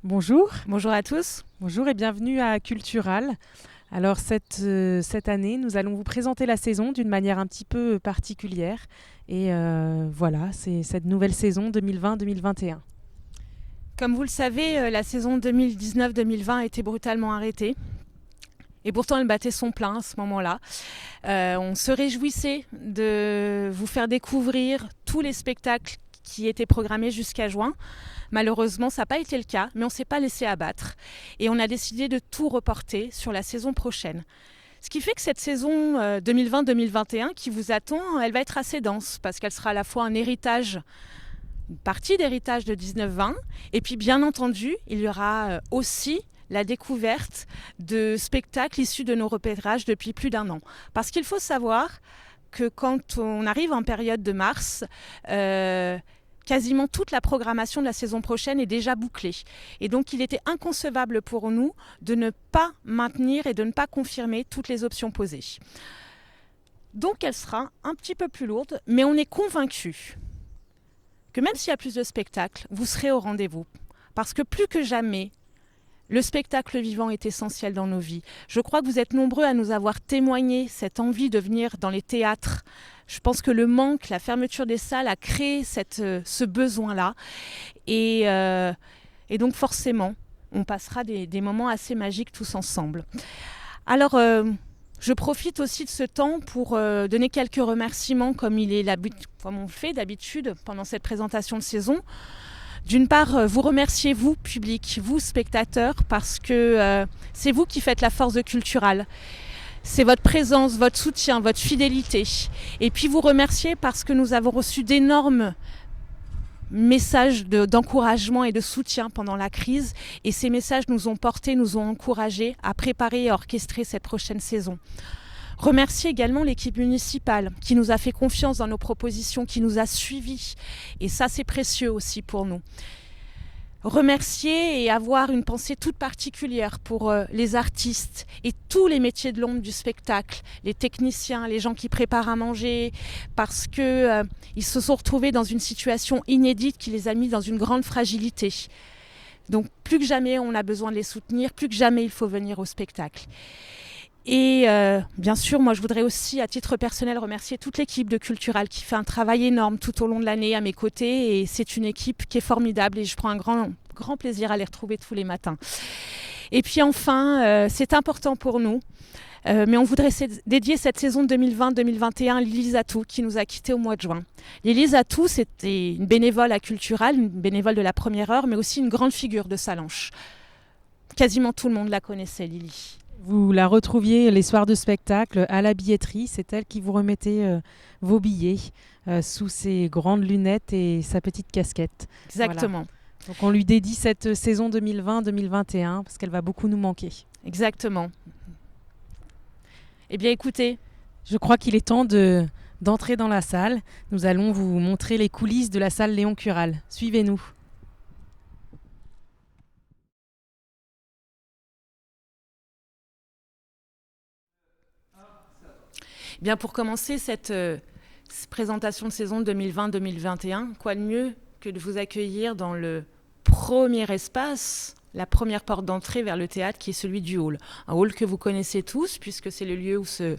Bonjour, Bonjour à tous. bonjour et bienvenue à Cultural. Alors cette année, nous allons vous présenter la saison d'une manière un petit peu particulière. Et voilà, c'est cette nouvelle saison 2020-2021. Comme vous le savez, la saison 2019-2020 a été brutalement arrêtée. Et pourtant, elle battait son plein à ce moment-là. On se réjouissait de vous faire découvrir tous les spectacles qui étaient programmés jusqu'à juin. Malheureusement, ça n'a pas été le cas, mais on ne s'est pas laissé abattre. Et on a décidé de tout reporter sur la saison prochaine. Ce qui fait que cette saison 2020-2021 qui vous attend, elle va être assez dense, parce qu'elle sera à la fois un héritage, une partie d'héritage de 19-20, et puis bien entendu, il y aura aussi la découverte de spectacles issus de nos repérages depuis plus d'un an. Parce qu'il faut savoir que quand on arrive en période de mars, quasiment toute la programmation de la saison prochaine est déjà bouclée. Et donc il était inconcevable pour nous de ne pas maintenir et de ne pas confirmer toutes les options posées. Donc elle sera un petit peu plus lourde, mais on est convaincus que même s'il y a plus de spectacles, vous serez au rendez-vous. Parce que plus que jamais, le spectacle vivant est essentiel dans nos vies. Je crois que vous êtes nombreux à nous avoir témoigné cette envie de venir dans les théâtres. Je pense que le manque, la fermeture des salles a créé ce besoin-là. Et donc forcément, on passera des moments assez magiques tous ensemble. Alors, je profite aussi de ce temps pour donner quelques remerciements comme on le fait d'habitude pendant cette présentation de saison. D'une part, vous remerciez vous, public, vous, spectateurs, parce que c'est vous qui faites la force de Cultural. C'est votre présence, votre soutien, votre fidélité. Et puis vous remerciez parce que nous avons reçu d'énormes messages d'encouragement et de soutien pendant la crise. Et ces messages nous ont portés, nous ont encouragés à préparer et à orchestrer cette prochaine saison. Remercier également l'équipe municipale qui nous a fait confiance dans nos propositions, qui nous a suivis. Et ça, c'est précieux aussi pour nous. Remercier et avoir une pensée toute particulière pour les artistes et tous les métiers de l'ombre du spectacle, les techniciens, les gens qui préparent à manger, parce que ils se sont retrouvés dans une situation inédite qui les a mis dans une grande fragilité. Donc plus que jamais, on a besoin de les soutenir, plus que jamais, il faut venir au spectacle. Et bien sûr, moi je voudrais aussi à titre personnel remercier toute l'équipe de Cultural qui fait un travail énorme tout au long de l'année à mes côtés, et c'est une équipe qui est formidable et je prends un grand plaisir à les retrouver tous les matins. Et puis enfin, c'est important pour nous, mais on voudrait dédier cette saison 2020-2021 à Lily Zatou qui nous a quittés au mois de juin. Lily Zatou, c'était une bénévole à Cultural, une bénévole de la première heure, mais aussi une grande figure de Sallanches. Quasiment tout le monde la connaissait, Lily. Vous la retrouviez les soirs de spectacle à la billetterie. C'est elle qui vous remettait vos billets sous ses grandes lunettes et sa petite casquette. Exactement. Voilà. Donc on lui dédie cette saison 2020-2021 parce qu'elle va beaucoup nous manquer. Exactement. Eh bien écoutez, Je crois qu'il est temps d'entrer dans la salle. Nous allons vous montrer les coulisses de la salle Léon Cural. Suivez-nous. eh bien pour commencer cette présentation de saison 2020-2021, quoi de mieux que de vous accueillir dans le premier espace, la première porte d'entrée vers le théâtre qui est celui du hall. Un hall que vous connaissez tous puisque c'est le lieu où se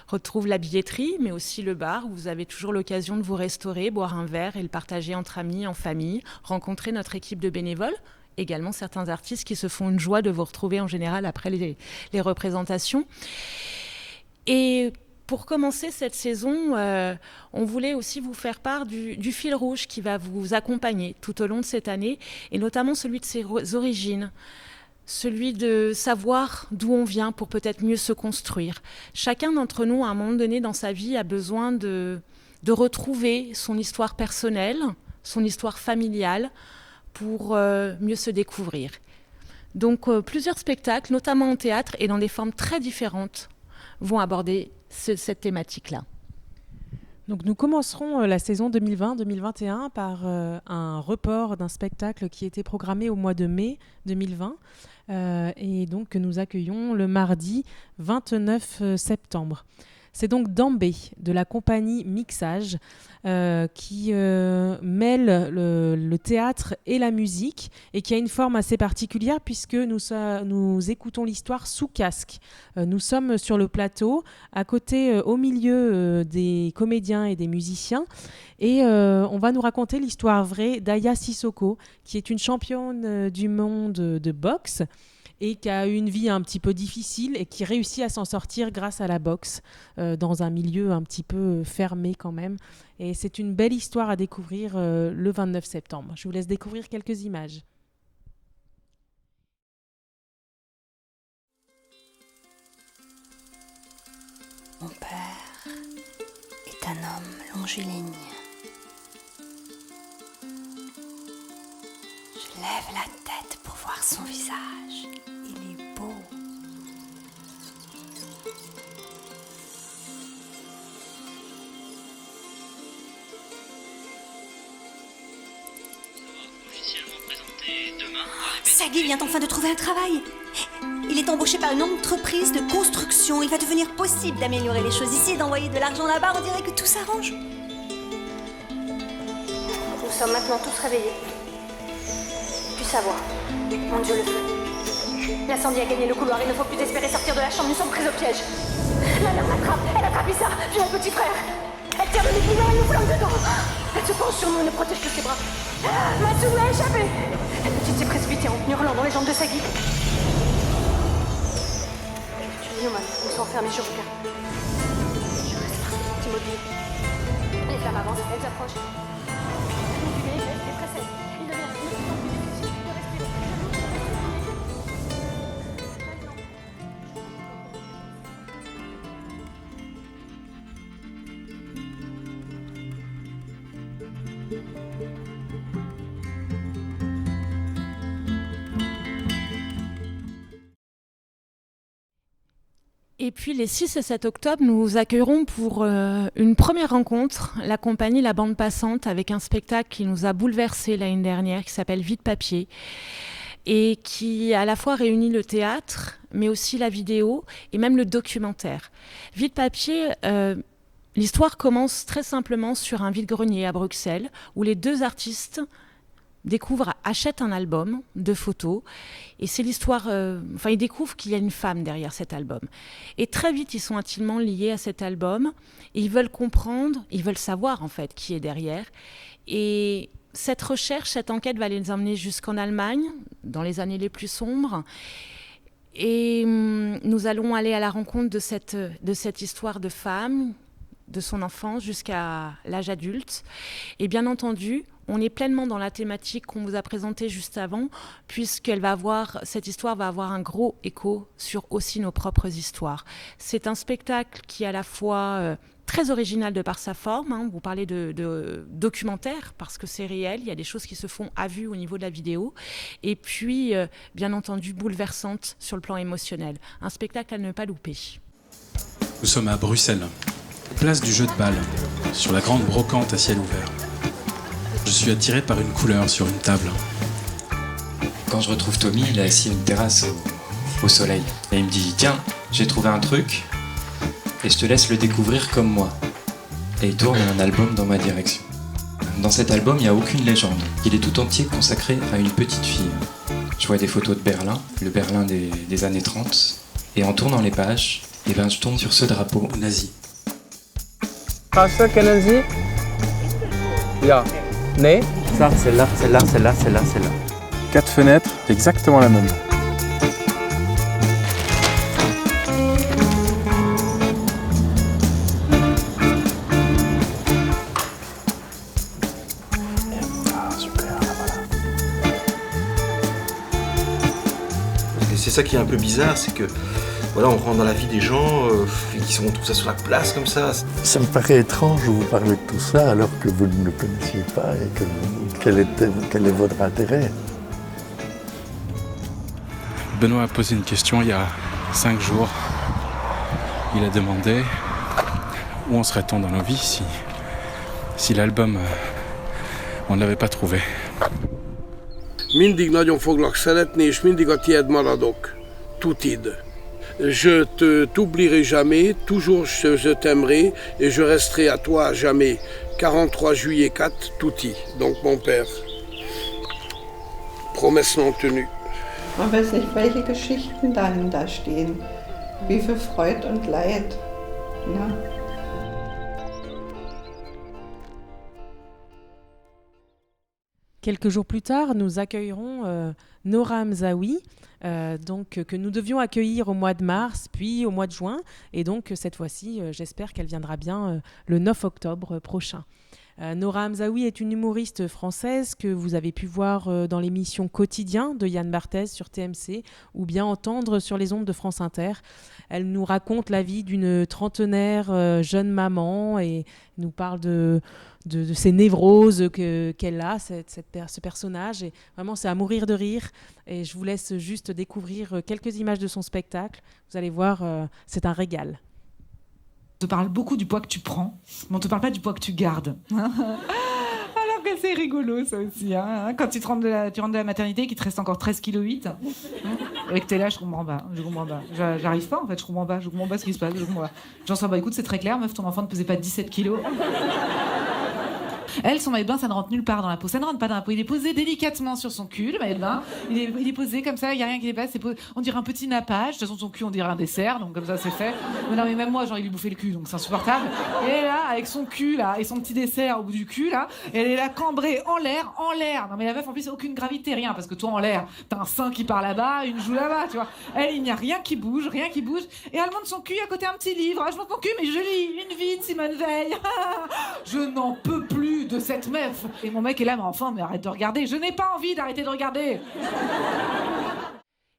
retrouve la billetterie, mais aussi le bar où vous avez toujours l'occasion de vous restaurer, boire un verre et le partager entre amis, en famille, rencontrer notre équipe de bénévoles. Également certains artistes qui se font une joie de vous retrouver en général après les représentations. Et pour commencer cette saison, on voulait aussi vous faire part du fil rouge qui va vous accompagner tout au long de cette année, et notamment celui de ses origines, celui de savoir d'où on vient pour peut-être mieux se construire. Chacun d'entre nous, à un moment donné dans sa vie, a besoin de retrouver son histoire personnelle, son histoire familiale, pour mieux se découvrir. Donc plusieurs spectacles, notamment en théâtre et dans des formes très différentes, vont aborder cette thématique-là. Donc nous commencerons la saison 2020-2021 par un report d'un spectacle qui était programmé au mois de mai 2020 et donc que nous accueillons le mardi 29 septembre. C'est donc Dambé de la compagnie Mixage qui mêle le théâtre et la musique et qui a une forme assez particulière puisque nous écoutons l'histoire sous casque. Nous sommes sur le plateau, à côté, au milieu des comédiens et des musiciens et on va nous raconter l'histoire vraie d'Aya Sissoko qui est une championne du monde de boxe et qui a eu une vie un petit peu difficile et qui réussit à s'en sortir grâce à la boxe dans un milieu un petit peu fermé quand même. Et c'est une belle histoire à découvrir le 29 septembre. Je vous laisse découvrir quelques images. Mon père est un homme longiligne. Je lève la tête pour voir son visage. Il est beau. Sagi vient enfin de trouver un travail. Il est embauché par une entreprise de construction. Il va devenir possible d'améliorer les choses ici et d'envoyer de l'argent là-bas. On dirait que tout s'arrange. Nous sommes maintenant tous réveillés. Puis savoir. Mon Dieu, le feu. L'incendie a gagné le couloir. Il ne faut plus espérer sortir de la chambre. Nous sommes pris au piège. La mère l'attrape. Elle attrape Issa. Puis mon petit frère. Elle tire le bouillon et nous flambe dedans. Elle se penche sur nous et nous protège de ses bras. Matsumu a échappé. La petite s'est précipitée en hurlant dans les jambes de Sagi. Je suis humaine. Nous sommes enfermés, je regarde. Je reste parfaitement immobile. Les flammes avancent, elles approchent. Mon bébé est pressé. Il devient de plus en plus difficile de respirer. Et puis les 6 et 7 octobre, nous accueillerons pour une première rencontre la compagnie La Bande Passante avec un spectacle qui nous a bouleversé l'année dernière, qui s'appelle Vide Papier, et qui à la fois réunit le théâtre, mais aussi la vidéo et même le documentaire. Vide Papier, l'histoire commence très simplement sur un vide-grenier à Bruxelles, où les 2 artistes achètent un album de photos et c'est l'histoire, ils découvrent qu'il y a une femme derrière cet album. Et très vite, ils sont intimement liés à cet album et ils veulent comprendre, ils veulent savoir en fait qui est derrière. Et cette recherche, cette enquête va les emmener jusqu'en Allemagne, dans les années les plus sombres. Et nous allons aller à la rencontre de cette histoire de femme, de son enfance jusqu'à l'âge adulte. Et bien entendu, on est pleinement dans la thématique qu'on vous a présentée juste avant, puisque cette histoire va avoir un gros écho sur aussi nos propres histoires. C'est un spectacle qui est à la fois très original de par sa forme. Vous parlez de documentaire, parce que c'est réel, il y a des choses qui se font à vue au niveau de la vidéo. Et puis, bien entendu, bouleversante sur le plan émotionnel. Un spectacle à ne pas louper. Nous sommes à Bruxelles, place du jeu de balle, sur la grande brocante à ciel ouvert. Je suis attiré par une couleur sur une table. Quand je retrouve Tommy, il est assis à une terrasse au soleil. Et il me dit « Tiens, j'ai trouvé un truc et je te laisse le découvrir comme moi. » Et il tourne un album dans ma direction. Dans cet album, il n'y a aucune légende. Il est tout entier consacré à une petite fille. Je vois des photos de Berlin, le Berlin des années 30. Et en tournant les pages, je tombe sur ce drapeau nazi. Straße, kennen Sie? Ja. Nee? Ça, celle-là. 4 fenêtres, exactement la même. Super, voilà. Et c'est ça qui est un peu bizarre, c'est que voilà, on rentre dans la vie des gens qui sont tout ça sur la place comme ça. Ça me paraît étrange de vous parler de tout ça alors que vous ne le connaissiez pas et quel est votre intérêt. Benoît a posé une question il y a 5 jours. Il a demandé où en serait-on dans nos vies si l'album, on ne l'avait pas trouvé. Mindig nagyon foglak szeretni, és mindig a tied maradok. Tutid. Je t'oublierai jamais, toujours je t'aimerai et je resterai à toi à jamais. 43 juillet 4, Tutti, donc mon père. Promesse non tenue. Man weiß nicht, welche Geschichten dahinter stehen. Wie viel Freud und Leid. Ja. Quelques jours plus tard, nous accueillerons Nora Hamzaoui, que nous devions accueillir au mois de mars, puis au mois de juin. Et donc, cette fois-ci, j'espère qu'elle viendra bien le 9 octobre prochain. Nora Hamzaoui est une humoriste française que vous avez pu voir dans l'émission Quotidien de Yann Barthès sur TMC ou bien entendre sur les ondes de France Inter. Elle nous raconte la vie d'une trentenaire jeune maman et nous parle de ces névroses qu'elle a, ce personnage. Et vraiment, c'est à mourir de rire. Et je vous laisse juste découvrir quelques images de son spectacle. Vous allez voir, c'est un régal. On te parle beaucoup du poids que tu prends, mais on te parle pas du poids que tu gardes. Alors que c'est rigolo, ça aussi. Hein. Quand tu rentres de la maternité et qu'il te reste encore 13,8 kg, et que t'es là, je comprends pas. J'arrive pas, en fait, je comprends pas ce qui se passe. J'en sais, écoute, c'est très clair, meuf, ton enfant ne pesait pas 17 kilos. Elle, son maillot de bain, ça ne rentre nulle part dans la peau. Ça ne rentre pas dans la peau. Il est posé délicatement sur son cul, le maillot de bain. Il est posé comme ça, il n'y a rien qui dépasse. On dirait un petit nappage. De toute façon, son cul, on dirait un dessert. Donc, comme ça, c'est fait. Mais non, mais même moi, genre, il lui bouffait le cul. Donc, c'est insupportable. Et elle est là, avec son cul, là, et son petit dessert au bout du cul, là. Et elle est là, cambrée en l'air. Non, mais la meuf, en plus, aucune gravité, rien. Parce que toi, en l'air, t'as un sein qui part là-bas, une joue là-bas, tu vois. Elle, il n'y a rien qui bouge. Et elle monte son cul à côté un petit livre. Je monte mon cul, mais je lis Une vie de Simone Veil. Je n'en peux plus de cette meuf. Et mon mec est là, mais enfin, mais arrête de regarder. Je n'ai pas envie d'arrêter de regarder.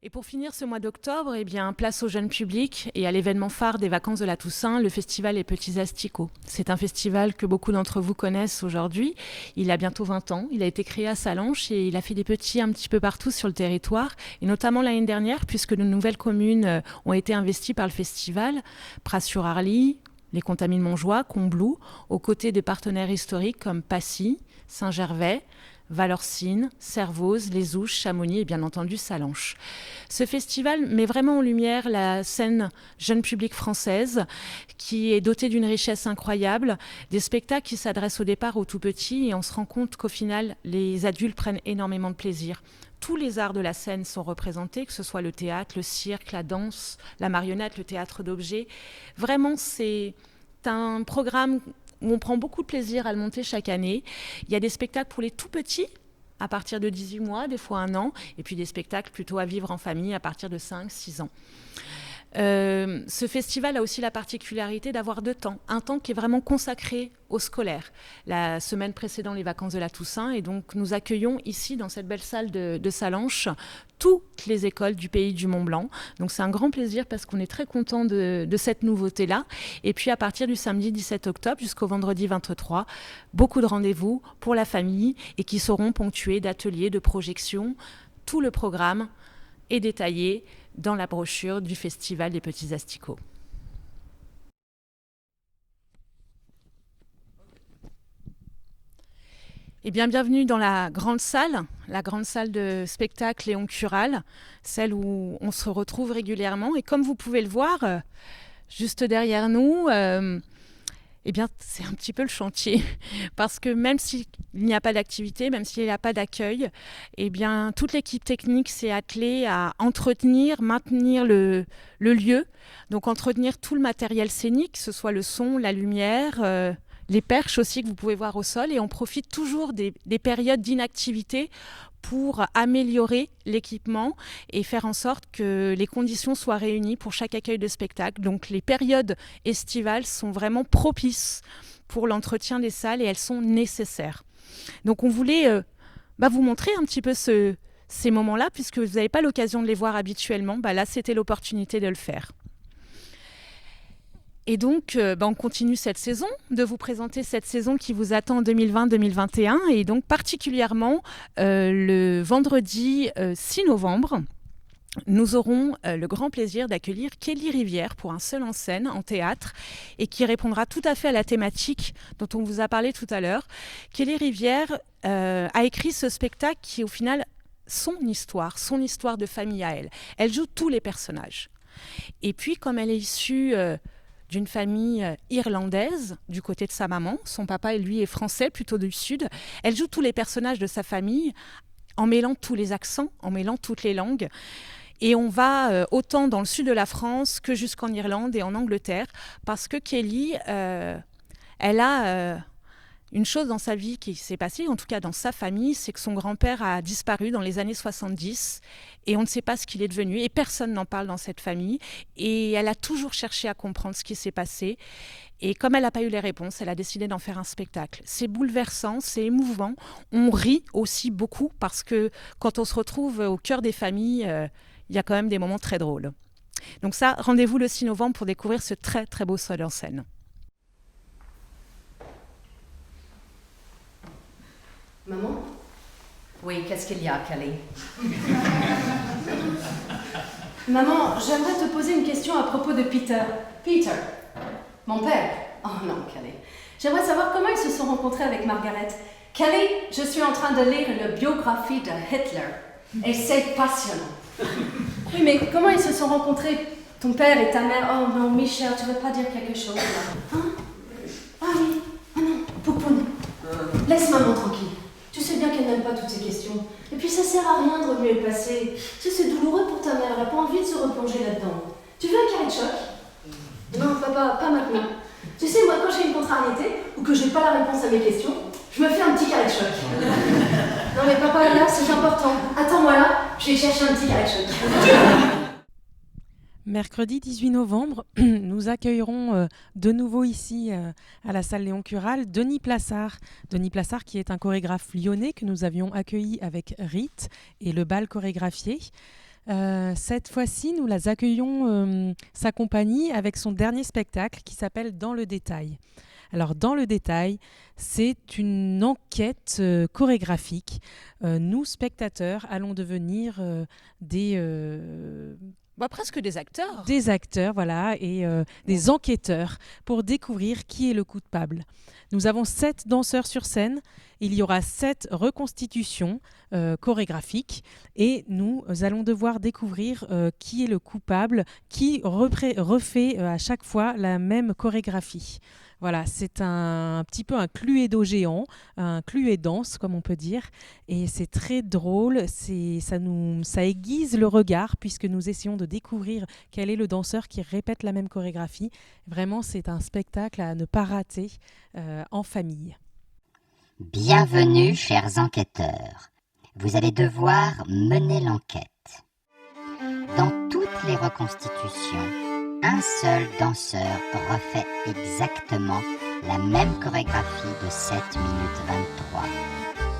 Et pour finir ce mois d'octobre, eh bien, place au jeune public et à l'événement phare des vacances de la Toussaint, le festival Les Petits Asticots. C'est un festival que beaucoup d'entre vous connaissent aujourd'hui. Il a bientôt 20 ans. Il a été créé à Sallanches et il a fait des petits un petit peu partout sur le territoire, et notamment l'année dernière, puisque de nouvelles communes ont été investies par le festival. Pras-sur-Arly, les Contamines Montjoie, Combloux, aux côtés des partenaires historiques comme Passy, Saint-Gervais, Valorcine, Servoz, Les Ouches, Chamonix et bien entendu Sallanches. Ce festival met vraiment en lumière la scène jeune public française qui est dotée d'une richesse incroyable, des spectacles qui s'adressent au départ aux tout petits, et on se rend compte qu'au final, les adultes prennent énormément de plaisir. Tous les arts de la scène sont représentés, que ce soit le théâtre, le cirque, la danse, la marionnette, le théâtre d'objets. Vraiment, c'est un programme où on prend beaucoup de plaisir à le monter chaque année. Il y a des spectacles pour les tout petits, à partir de 18 mois, des fois 1 an, et puis des spectacles plutôt à vivre en famille à partir de 5-6 ans. Ce festival a aussi la particularité d'avoir 2 temps. Un temps qui est vraiment consacré aux scolaires, la semaine précédant les vacances de la Toussaint, et donc nous accueillons ici, dans cette belle salle de Sallanches, toutes les écoles du pays du Mont-Blanc. Donc c'est un grand plaisir parce qu'on est très content de cette nouveauté-là. Et puis à partir du samedi 17 octobre jusqu'au vendredi 23, beaucoup de rendez-vous pour la famille et qui seront ponctués d'ateliers, de projections. Tout le programme est détaillé dans la brochure du Festival des Petits Asticots. Eh bien, bienvenue dans la grande salle de spectacle Léon Cural, celle où on se retrouve régulièrement. Et comme vous pouvez le voir, juste derrière nous, eh bien, c'est un petit peu le chantier. Parce que même s'il n'y a pas d'activité, même s'il n'y a pas d'accueil, eh bien, toute l'équipe technique s'est attelée à entretenir, maintenir le lieu. Donc, entretenir tout le matériel scénique, que ce soit le son, la lumière, les perches aussi que vous pouvez voir au sol. Et on profite toujours des périodes d'inactivité pour améliorer l'équipement et faire en sorte que les conditions soient réunies pour chaque accueil de spectacle. Donc les périodes estivales sont vraiment propices pour l'entretien des salles et elles sont nécessaires. Donc on voulait vous montrer un petit peu ces moments-là, puisque vous n'avez pas l'occasion de les voir habituellement. Là, c'était l'opportunité de le faire. Et donc, on continue cette saison, de vous présenter cette saison qui vous attend en 2020-2021. Et donc, particulièrement, le vendredi 6 novembre, nous aurons le grand plaisir d'accueillir Kelly Rivière pour un seul en scène, en théâtre, et qui répondra tout à fait à la thématique dont on vous a parlé tout à l'heure. Kelly Rivière a écrit ce spectacle qui, au final, son histoire de famille à elle. Elle joue tous les personnages. Et puis, comme elle est issue d'une famille irlandaise, du côté de sa maman, son papa, lui, est français, plutôt du sud, elle joue tous les personnages de sa famille en mêlant tous les accents, en mêlant toutes les langues. Et on va autant dans le sud de la France que jusqu'en Irlande et en Angleterre, parce que Kelly, elle a une chose dans sa vie qui s'est passée, en tout cas dans sa famille, c'est que son grand-père a disparu dans les années 70 et on ne sait pas ce qu'il est devenu et personne n'en parle dans cette famille. Et elle a toujours cherché à comprendre ce qui s'est passé. Et comme elle n'a pas eu les réponses, elle a décidé d'en faire un spectacle. C'est bouleversant, c'est émouvant. On rit aussi beaucoup parce que quand on se retrouve au cœur des familles, il y a quand même des moments très drôles. Donc ça, rendez-vous le 6 novembre pour découvrir ce très très beau seul en scène. Maman? Oui, qu'est-ce qu'il y a, Kelly? Maman, j'aimerais te poser une question à propos de Peter. Peter? Mon père? Oh non, Kelly. J'aimerais savoir comment ils se sont rencontrés avec Margaret. Kelly, je suis en train de lire une biographie de Hitler. Et c'est passionnant. Oui, mais comment ils se sont rencontrés, ton père et ta mère? Oh non, Michel, tu veux pas dire quelque chose là? Hein? Ah oui, oh non, Poupoune. Laisse maman tranquille. Tu sais bien qu'elle n'aime pas toutes ces questions. Et puis ça sert à rien de remuer le passé. Tu sais, c'est douloureux pour ta mère, elle n'a pas envie de se replonger là-dedans. Tu veux un carré de choc? Non, papa, pas maintenant. Tu sais, moi, quand j'ai une contrariété, ou que j'ai pas la réponse à mes questions, je me fais un petit carré de choc. Non mais papa, là, c'est important. Attends-moi là, je vais chercher un petit carré de choc. Mercredi 18 novembre, nous accueillerons de nouveau ici à la salle Léon Cural Denis Plassard. Denis Plassard qui est un chorégraphe lyonnais que nous avions accueilli avec Rite et le bal chorégraphié. Cette fois-ci, nous les accueillons sa compagnie avec son dernier spectacle qui s'appelle Dans le détail. Alors, Dans le détail, c'est une enquête chorégraphique. Nous, spectateurs, allons devenir presque des acteurs. Des acteurs, voilà, et des enquêteurs pour découvrir qui est le coupable. Nous avons 7 danseurs sur scène. Il y aura 7 reconstitutions chorégraphiques et nous allons devoir découvrir qui est le coupable, qui refait à chaque fois la même chorégraphie. Voilà, c'est un petit peu un Cluedo géant, un Cluedo-danse comme on peut dire, et c'est très drôle, ça aiguise le regard puisque nous essayons de découvrir quel est le danseur qui répète la même chorégraphie. Vraiment, c'est un spectacle à ne pas rater en famille. Bienvenue, chers enquêteurs. Vous allez devoir mener l'enquête. Dans toutes les reconstitutions, un seul danseur refait exactement la même chorégraphie de 7 minutes 23.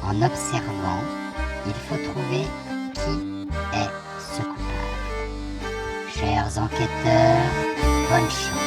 En observant, il faut trouver qui est ce coupable. Chers enquêteurs, bonne chance.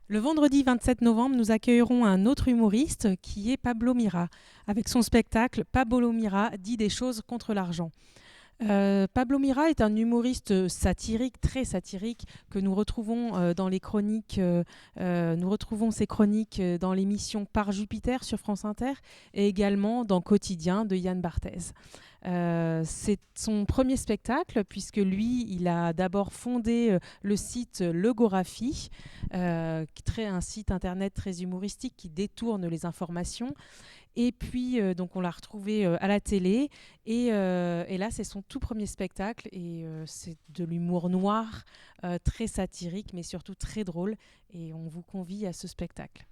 Le vendredi 27 novembre, nous accueillerons un autre humoriste qui est Pablo Mira, avec son spectacle « Pablo Mira dit des choses contre l'argent ». Pablo Mira est un humoriste satirique, très satirique, que nous retrouvons dans les chroniques. Nous retrouvons ses chroniques dans l'émission Par Jupiter sur France Inter et également dans Quotidien de Yann Barthès. C'est son premier spectacle puisque lui, il a d'abord fondé le site Le Gorafi, un site internet très humoristique qui détourne les informations. Et puis, donc on l'a retrouvé à la télé. Et là, c'est son tout premier spectacle. Et c'est de l'humour noir, très satirique, mais surtout très drôle. Et on vous convie à ce spectacle.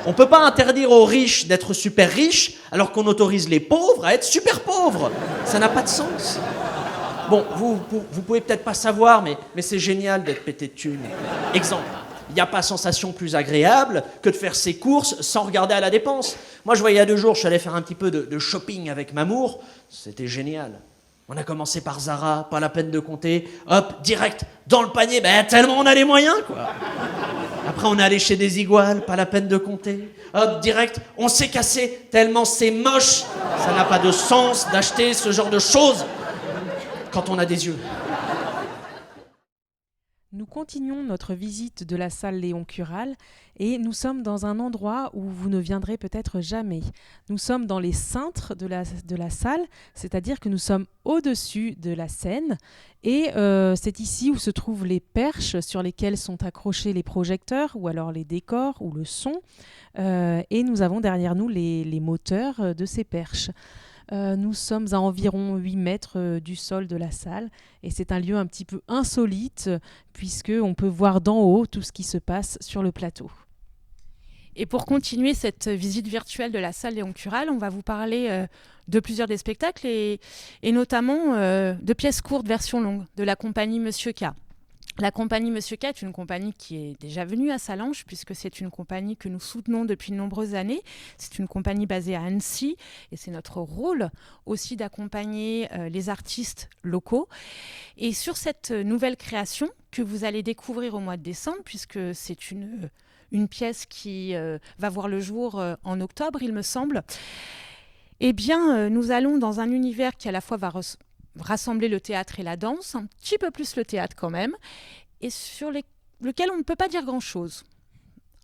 On ne peut pas interdire aux riches d'être super riches alors qu'on autorise les pauvres à être super pauvres. Ça n'a pas de sens. Bon, vous pouvez peut-être pas savoir, mais c'est génial d'être pété de thunes. Exemple. Il n'y a pas sensation plus agréable que de faire ses courses sans regarder à la dépense. Moi, je voyais il y a 2 jours, je suis allé faire un petit peu de shopping avec Mamour. C'était génial. On a commencé par Zara, pas la peine de compter. Hop, direct, dans le panier, tellement on a les moyens, quoi. Après, on est allé chez des iguales, pas la peine de compter. Hop, direct, on s'est cassé, tellement c'est moche. Ça n'a pas de sens d'acheter ce genre de choses quand on a des yeux. Nous continuons notre visite de la salle Léon Cural et nous sommes dans un endroit où vous ne viendrez peut-être jamais. Nous sommes dans les cintres de la salle, c'est-à-dire que nous sommes au-dessus de la scène et c'est ici où se trouvent les perches sur lesquelles sont accrochés les projecteurs ou alors les décors ou le son et nous avons derrière nous les moteurs de ces perches. Nous sommes à environ 8 mètres du sol de la salle et c'est un lieu un petit peu insolite puisqu'on peut voir d'en haut tout ce qui se passe sur le plateau. Et pour continuer cette visite virtuelle de la salle Léon Cural, on va vous parler de plusieurs des spectacles et notamment de pièces courtes version longue de la compagnie Monsieur K. La compagnie Monsieur K est une compagnie qui est déjà venue à Sallanches puisque c'est une compagnie que nous soutenons depuis de nombreuses années. C'est une compagnie basée à Annecy et c'est notre rôle aussi d'accompagner les artistes locaux. Et sur cette nouvelle création que vous allez découvrir au mois de décembre, puisque c'est une pièce qui va voir le jour en octobre, il me semble, eh bien, nous allons dans un univers qui à la fois va rassembler le théâtre et la danse, un petit peu plus le théâtre quand même, et sur lequel on ne peut pas dire grand-chose.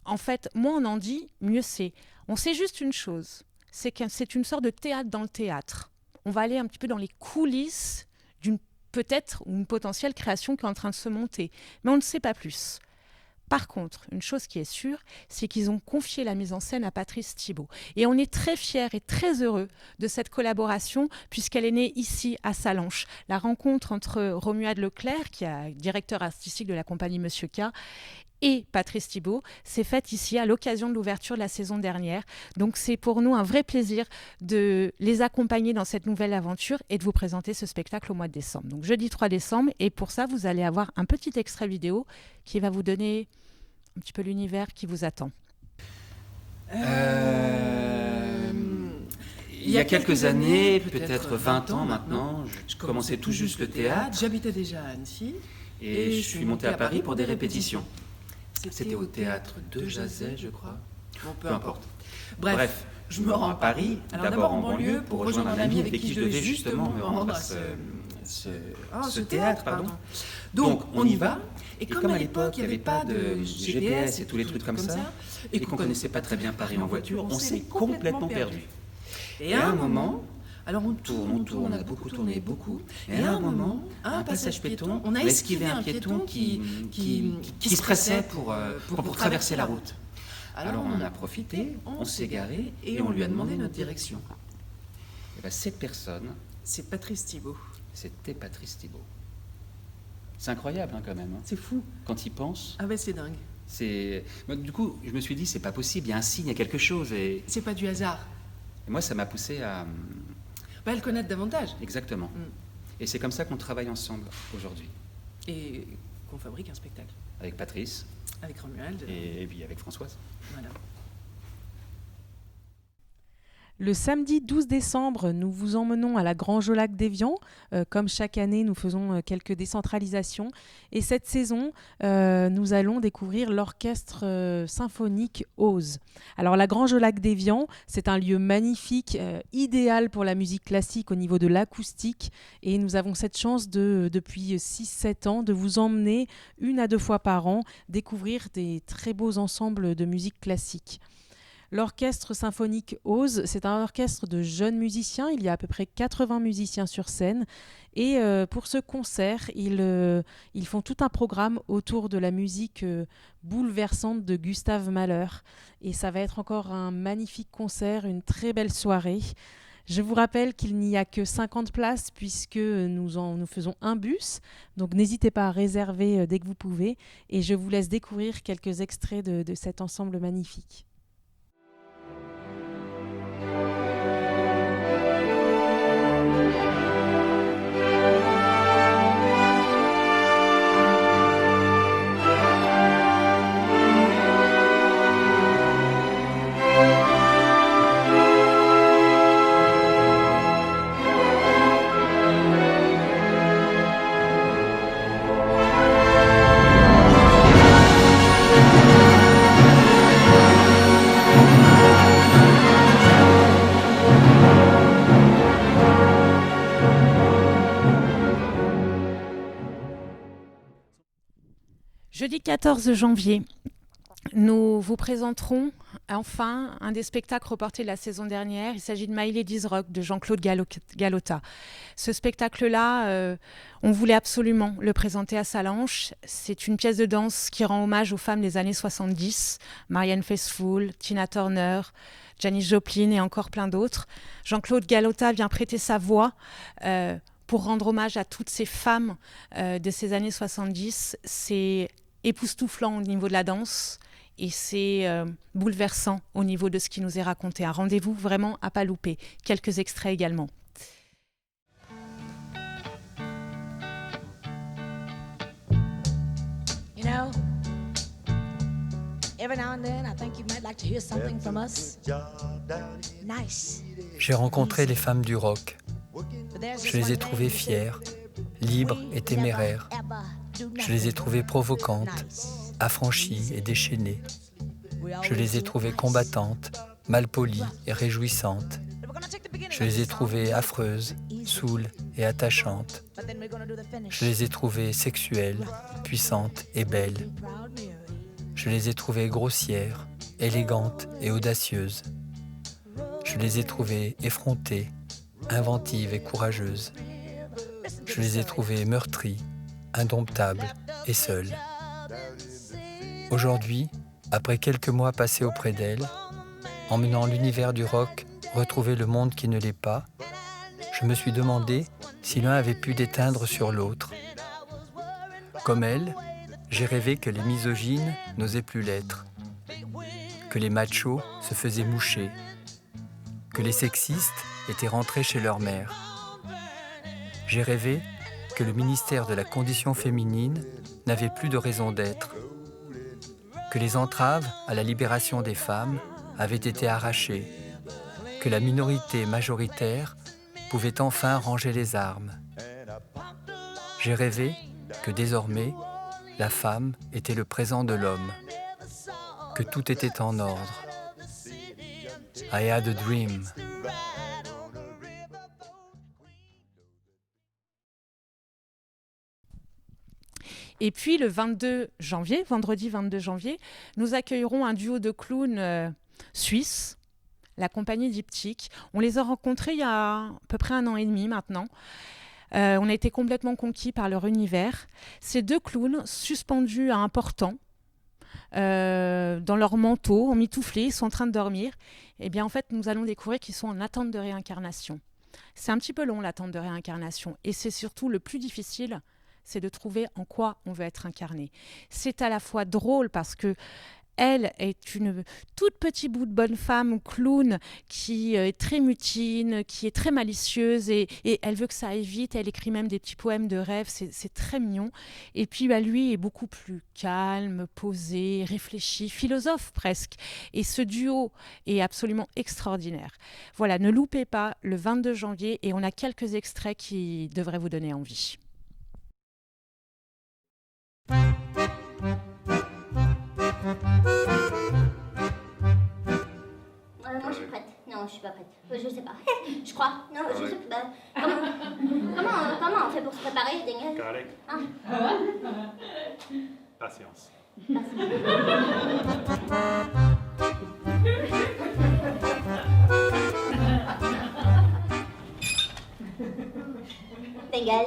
En fait, moins on en dit, mieux c'est. On sait juste une chose, c'est que c'est une sorte de théâtre dans le théâtre. On va aller un petit peu dans les coulisses d'une peut-être ou une potentielle création qui est en train de se monter, mais on ne sait pas plus. Par contre, une chose qui est sûre, c'est qu'ils ont confié la mise en scène à Patrice Thibault. Et on est très fiers et très heureux de cette collaboration puisqu'elle est née ici à Sallanches. La rencontre entre Romuald Leclerc, qui est directeur artistique de la compagnie Monsieur K, et Patrice Thibault s'est faite ici à l'occasion de l'ouverture de la saison dernière. Donc c'est pour nous un vrai plaisir de les accompagner dans cette nouvelle aventure et de vous présenter ce spectacle au mois de décembre. Donc jeudi 3 décembre et pour ça vous allez avoir un petit extrait vidéo qui va vous donner un petit peu l'univers qui vous attend. Il y a quelques années, peut-être 20 ans maintenant, je commençais tout juste le théâtre. J'habitais déjà à Annecy. Et je suis monté à Paris pour des répétitions. C'était au théâtre de Jazet, je crois. Bon, peu importe. Bref, je me rends à Paris, d'abord en banlieue, pour rejoindre un ami avec qui je devais justement me rendre à ce théâtre. Donc, on y va. Et comme à l'époque, il n'y avait pas de GPS et tous les trucs comme ça, et qu'on ne connaissait pas très bien Paris en voiture, on s'est complètement perdu. Et à un moment... Alors on tourne, on a beaucoup tourné, beaucoup. Et à un moment, à un passage piéton, on a esquivé un piéton qui se pressait pour traverser la route. Alors on en a profité, on s'est garé et on lui a demandé notre direction. Et bien, cette personne... C'est Patrice Thibault. C'était Patrice Thibault. C'est incroyable quand même. C'est fou. Quand il pense... Ah ben c'est dingue. Du coup, je me suis dit, c'est pas possible, il y a un signe, il y a quelque chose. Et... C'est pas du hasard. Et moi, ça m'a poussé à... le connaître davantage. Exactement. Et c'est comme ça qu'on travaille ensemble aujourd'hui. Et qu'on fabrique un spectacle. Avec Patrice. Avec Romuald. Et puis avec Françoise. Voilà. Le samedi 12 décembre, nous vous emmenons à la Grange au Lac d'Évian. Comme chaque année, nous faisons quelques décentralisations. Et cette saison, nous allons découvrir l'orchestre symphonique Ose. Alors, la Grange au Lac d'Évian, c'est un lieu magnifique, idéal pour la musique classique au niveau de l'acoustique. Et nous avons cette chance depuis 6-7 ans de vous emmener 1 à 2 fois par an découvrir des très beaux ensembles de musique classique. L'orchestre symphonique Ose, c'est un orchestre de jeunes musiciens. Il y a à peu près 80 musiciens sur scène. Et pour ce concert, ils font tout un programme autour de la musique bouleversante de Gustave Mahler. Et ça va être encore un magnifique concert, une très belle soirée. Je vous rappelle qu'il n'y a que 50 places puisque nous faisons un bus. Donc n'hésitez pas à réserver dès que vous pouvez. Et je vous laisse découvrir quelques extraits de cet ensemble magnifique. 14 janvier, nous vous présenterons enfin un des spectacles reportés de la saison dernière. Il s'agit de My Lady's Rock de Jean-Claude Galota. Ce spectacle-là, on voulait absolument le présenter à Sallanches. C'est une pièce de danse qui rend hommage aux femmes des années 70, Marianne Faithfull, Tina Turner, Janis Joplin et encore plein d'autres. Jean-Claude Galota vient prêter sa voix pour rendre hommage à toutes ces femmes de ces années 70. C'est époustouflant au niveau de la danse et c'est bouleversant au niveau de ce qui nous est raconté. Un rendez-vous vraiment à pas louper. Quelques extraits également. You know, every now and then I think you might like to hear something from us. Nice. J'ai rencontré les femmes du rock. Je les ai trouvées fières, libres et téméraires. Je les ai trouvées provocantes, affranchies et déchaînées. Je les ai trouvées combattantes, malpolies et réjouissantes. Je les ai trouvées affreuses, saoules et attachantes. Je les ai trouvées sexuelles, puissantes et belles. Je les ai trouvées grossières, élégantes et audacieuses. Je les ai trouvées effrontées, inventives et courageuses. Je les ai trouvées meurtries, indomptables et seules. Aujourd'hui, après quelques mois passés auprès d'elles, emmenant l'univers du rock retrouver le monde qui ne l'est pas, je me suis demandé si l'un avait pu déteindre sur l'autre. Comme elle, j'ai rêvé que les misogynes n'osaient plus l'être, que les machos se faisaient moucher, que les sexistes étaient rentrés chez leur mère. J'ai rêvé que le ministère de la Condition féminine n'avait plus de raison d'être, que les entraves à la libération des femmes avaient été arrachées, que la minorité majoritaire pouvait enfin ranger les armes. J'ai rêvé que désormais, la femme était le présent de l'homme, que tout était en ordre. I had a dream. Et puis le 22 janvier, vendredi 22 janvier, nous accueillerons un duo de clowns suisses, la compagnie Diptyque. On les a rencontrés il y a à peu près 1 an et demi maintenant. On a été complètement conquis par leur univers. Ces 2 clowns suspendus à un portant, dans leur manteau, emmitouflés, ils sont en train de dormir. Eh bien, en fait, nous allons découvrir qu'ils sont en attente de réincarnation. C'est un petit peu long, l'attente de réincarnation. Et c'est surtout le plus difficile, c'est de trouver en quoi on veut être incarné. C'est à la fois drôle parce que elle est une toute petite bout de bonne femme clown qui est très mutine, qui est très malicieuse et elle veut que ça aille vite. Elle écrit même des petits poèmes de rêve, c'est très mignon. Et puis lui est beaucoup plus calme, posé, réfléchi, philosophe presque. Et ce duo est absolument extraordinaire. Voilà, ne loupez pas le 22 janvier et on a quelques extraits qui devraient vous donner envie. Moi je suis prête. Non, je suis pas prête. Je sais pas. Je crois. Non, je sais pas. Comment on fait pour se préparer, Daniel? Correct. Hein? Patience. Daniel,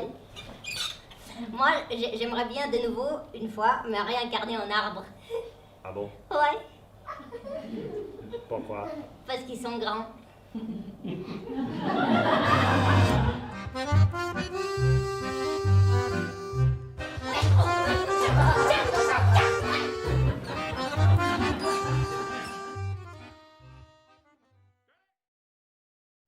moi j'aimerais bien de nouveau, une fois, me réincarner en arbre. Ah bon? Ouais. Pourquoi? Parce qu'ils sont grands.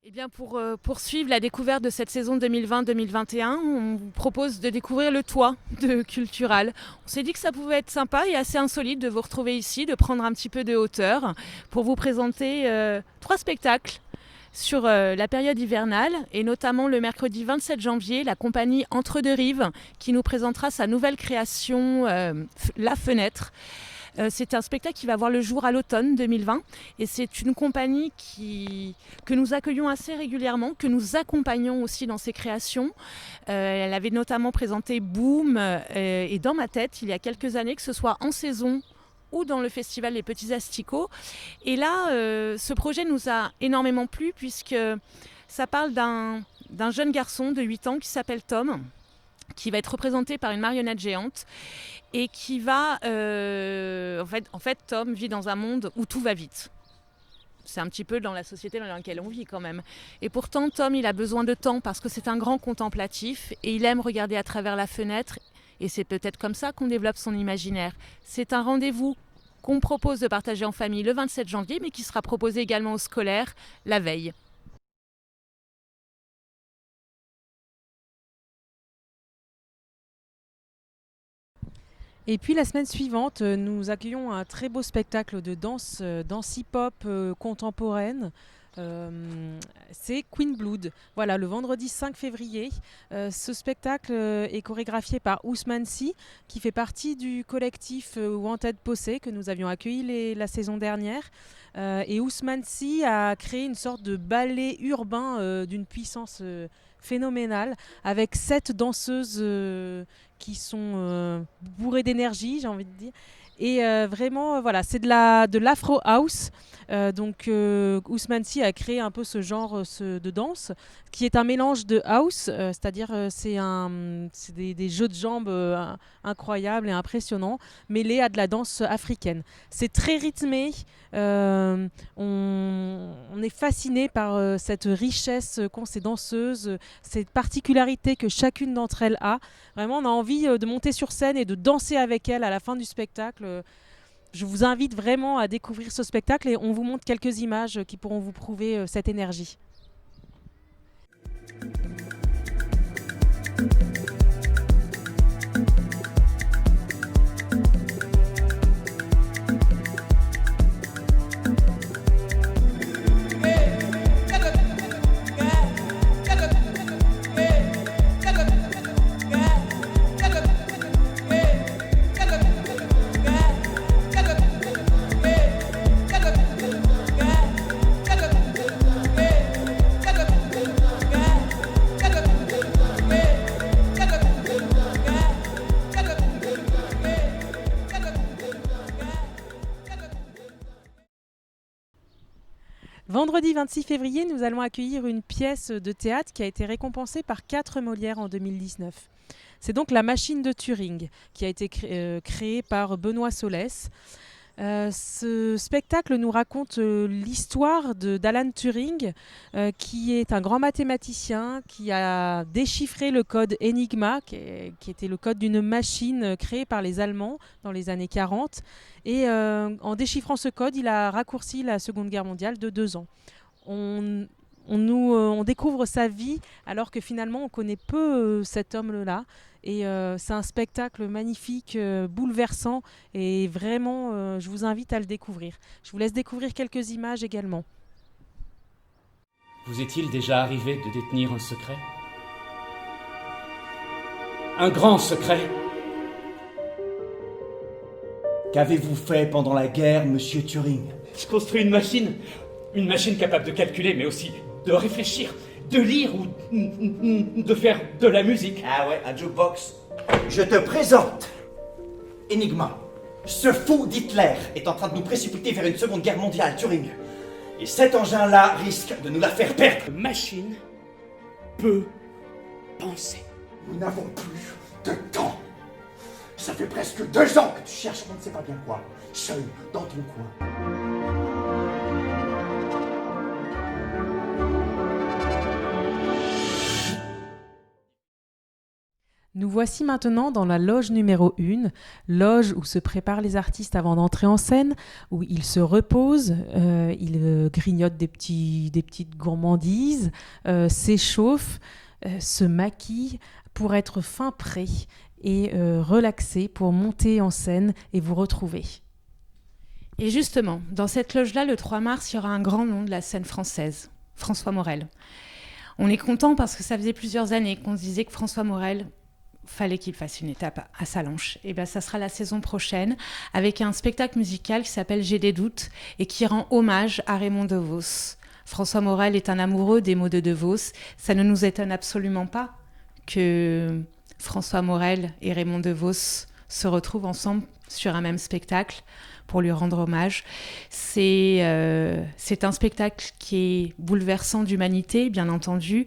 Eh bien, pour poursuivre la découverte de cette saison 2020-2021, on vous propose de découvrir le toit de Cultural. On s'est dit que ça pouvait être sympa et assez insolite de vous retrouver ici, de prendre un petit peu de hauteur pour vous présenter 3 spectacles sur la période hivernale et notamment le mercredi 27 janvier, la compagnie Entre deux rives qui nous présentera sa nouvelle création La Fenêtre. C'est un spectacle qui va voir le jour à l'automne 2020 et c'est une compagnie que nous accueillons assez régulièrement, que nous accompagnons aussi dans ses créations. Elle avait notamment présenté Boom et Dans ma tête il y a quelques années, que ce soit en saison ou dans le festival Les Petits Asticots. Et là, ce projet nous a énormément plu puisque ça parle d'un jeune garçon de 8 ans qui s'appelle Tom, qui va être représenté par une marionnette géante et qui va... en fait, Tom vit dans un monde où tout va vite. C'est un petit peu dans la société dans laquelle on vit quand même. Et pourtant, Tom, il a besoin de temps parce que c'est un grand contemplatif et il aime regarder à travers la fenêtre. Et c'est peut-être comme ça qu'on développe son imaginaire. C'est un rendez-vous qu'on propose de partager en famille le 27 janvier, mais qui sera proposé également aux scolaires la veille. Et puis la semaine suivante, nous accueillons un très beau spectacle de danse hip-hop contemporaine. C'est Queen Blood. Voilà, le vendredi 5 février. Ce spectacle est chorégraphié par Ousmane Sy, qui fait partie du collectif Wanted Posse que nous avions accueilli la saison dernière. Et Ousmane Sy a créé une sorte de ballet urbain d'une puissance phénoménale, avec 7 danseuses qui sont bourrées d'énergie, j'ai envie de dire. Et vraiment, voilà, c'est de l'afro house. Donc Ousmane Sy a créé un peu ce genre de danse, qui est un mélange de house, c'est-à-dire c'est des jeux de jambes incroyables et impressionnants, mêlés à de la danse africaine. C'est très rythmé. On est fasciné par cette richesse qu'ont ces danseuses, cette particularité que chacune d'entre elles a. Vraiment, on a envie de monter sur scène et de danser avec elles à la fin du spectacle. Je vous invite vraiment à découvrir ce spectacle et on vous montre quelques images qui pourront vous prouver cette énergie. Vendredi 26 février, nous allons accueillir une pièce de théâtre qui a été récompensée par 4 Molières en 2019. C'est donc La Machine de Turing, qui a été créée par Benoît Solès. Ce spectacle nous raconte l'histoire d'Alan Turing, qui est un grand mathématicien qui a déchiffré le code Enigma, qui était le code d'une machine créée par les Allemands dans les années 40. Et en déchiffrant ce code, il a raccourci la Seconde Guerre mondiale de 2 ans. On découvre sa vie alors que finalement on connaît peu cet homme-là. Et c'est un spectacle magnifique, bouleversant, et vraiment je vous invite à le découvrir. Je vous laisse découvrir quelques images également. Vous est-il déjà arrivé de détenir un secret ? Un grand secret ? Qu'avez-vous fait pendant la guerre, monsieur Turing ? Je construis une machine capable de calculer, mais aussi de réfléchir, de lire ou de faire de la musique. Ah ouais, un jukebox. Je te présente Enigma. Ce fou d'Hitler est en train de nous précipiter vers une seconde guerre mondiale, Turing. Et cet engin-là risque de nous la faire perdre. Une machine peut penser. Nous n'avons plus de temps. Ça fait presque 2 ans que tu cherches on ne sait pas bien quoi, seul dans ton coin. Nous voici maintenant dans la loge numéro 1, loge où se préparent les artistes avant d'entrer en scène, où ils se reposent, ils grignotent des petites gourmandises, s'échauffent, se maquillent pour être fin prêts et relaxés pour monter en scène et vous retrouver. Et justement, dans cette loge-là, le 3 mars, il y aura un grand nom de la scène française, François Morel. On est content parce que ça faisait plusieurs années qu'on se disait que François Morel fallait qu'il fasse une étape à Sallanches. Et bien, ça sera la saison prochaine avec un spectacle musical qui s'appelle J'ai des doutes et qui rend hommage à Raymond DeVos. François Morel est un amoureux des mots de DeVos. Ça ne nous étonne absolument pas que François Morel et Raymond DeVos se retrouvent ensemble sur un même spectacle pour lui rendre hommage. C'est un spectacle qui est bouleversant d'humanité, bien entendu,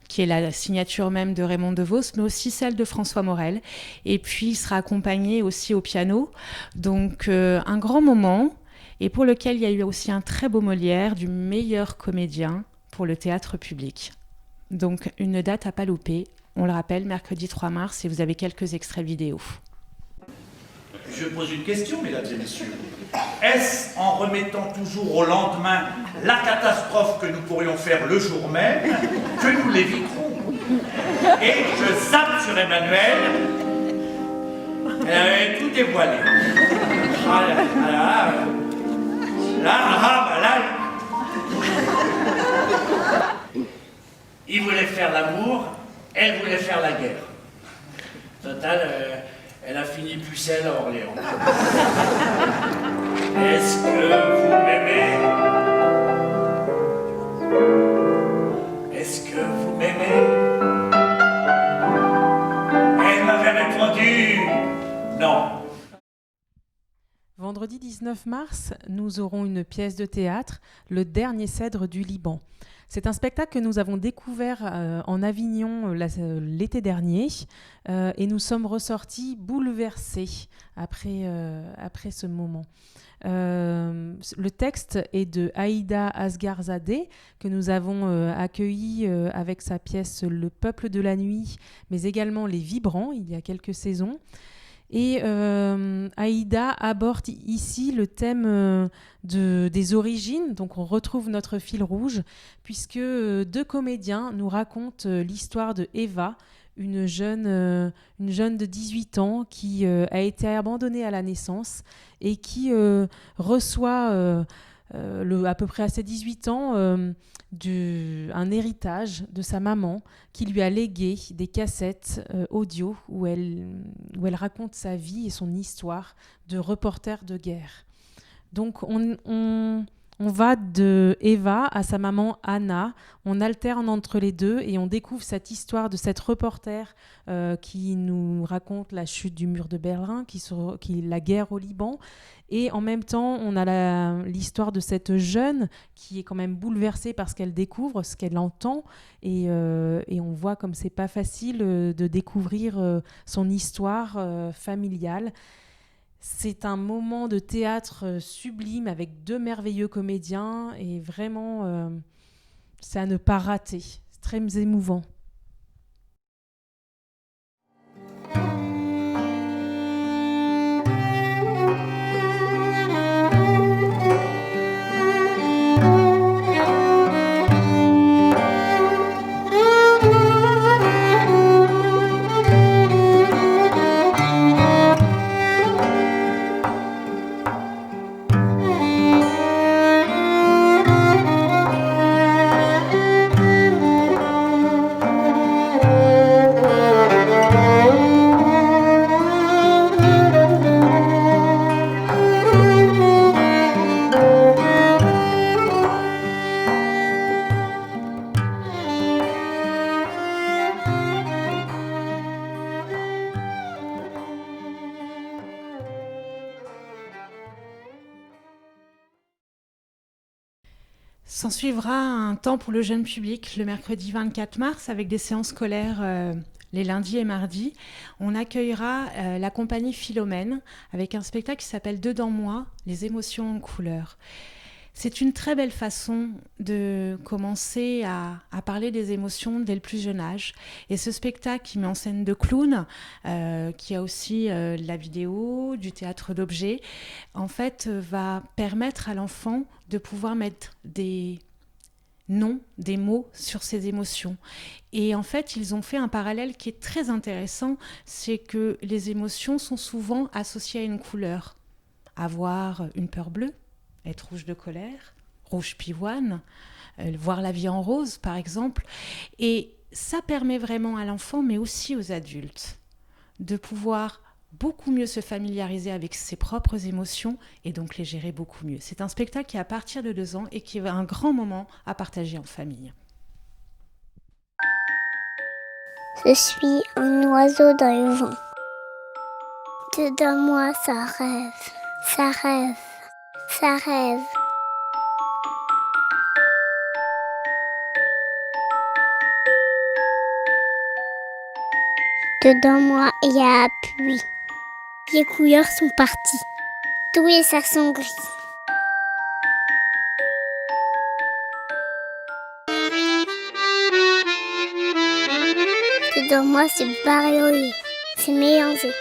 qui est la signature même de Raymond DeVos, mais aussi celle de François Morel. Et puis, il sera accompagné aussi au piano. Donc, un grand moment, et pour lequel il y a eu aussi un très beau Molière du meilleur comédien pour le théâtre public. Donc, une date à pas louper. On le rappelle, mercredi 3 mars, et vous avez quelques extraits vidéo. Je pose une question, mesdames et messieurs. Est-ce en remettant toujours au lendemain la catastrophe que nous pourrions faire le jour même que nous l'éviterons? Et je zappe sur Emmanuel. Elle avait tout dévoilé. Il voulait faire l'amour, elle voulait faire la guerre. Total, elle a fini pucelle à Orléans. Est-ce que vous m'aimez? Est-ce que vous m'aimez? Elle m'avait répondu non. Vendredi 19 mars, nous aurons une pièce de théâtre, Le Dernier Cèdre du Liban. C'est un spectacle que nous avons découvert en Avignon l'été dernier et nous sommes ressortis bouleversés après ce moment. Le texte est de Aïda Asgharzadeh, que nous avons accueilli avec sa pièce Le Peuple de la Nuit, mais également Les Vibrants, il y a quelques saisons. Et Aïda aborde ici le thème des origines, donc on retrouve notre fil rouge, puisque deux comédiens nous racontent l'histoire de Eva, une jeune de 18 ans qui a été abandonnée à la naissance et qui reçoit à peu près à ses 18 ans un héritage de sa maman qui lui a légué des cassettes audio où elle raconte sa vie et son histoire de reporter de guerre. Donc on va de Eva à sa maman Anna, on alterne entre les deux et on découvre cette histoire de cette reporter qui nous raconte la chute du mur de Berlin, la guerre au Liban. Et en même temps, on a l'histoire de cette jeune qui est quand même bouleversée par ce qu'elle découvre, ce qu'elle entend. Et on voit comme c'est pas facile de découvrir son histoire familiale. C'est un moment de théâtre sublime avec deux merveilleux comédiens. Et vraiment, c'est à ne pas rater. C'est très émouvant. S'en suivra un temps pour le jeune public le mercredi 24 mars avec des séances scolaires les lundis et mardis. On accueillera la compagnie Philomène avec un spectacle qui s'appelle Dedans moi, les émotions en couleurs. C'est une très belle façon de commencer à parler des émotions dès le plus jeune âge. Et ce spectacle qui met en scène de clowns, qui a aussi de la vidéo, du théâtre d'objets, en fait, va permettre à l'enfant de pouvoir mettre des noms, des mots sur ses émotions. Et en fait, ils ont fait un parallèle qui est très intéressant, c'est que les émotions sont souvent associées à une couleur. Avoir une peur bleue, être rouge de colère, rouge pivoine, voir la vie en rose, par exemple. Et ça permet vraiment à l'enfant, mais aussi aux adultes, de pouvoir beaucoup mieux se familiariser avec ses propres émotions et donc les gérer beaucoup mieux. C'est un spectacle qui est à partir de 2 ans et qui est un grand moment à partager en famille. Je suis un oiseau dans le vent. Dedans moi, ça rêve, ça rêve, ça rêve. Dedans moi, il y a la pluie. Les couleurs sont parties. Tous les sacs sont gris. Dedans moi, c'est bariolé. C'est mélangé.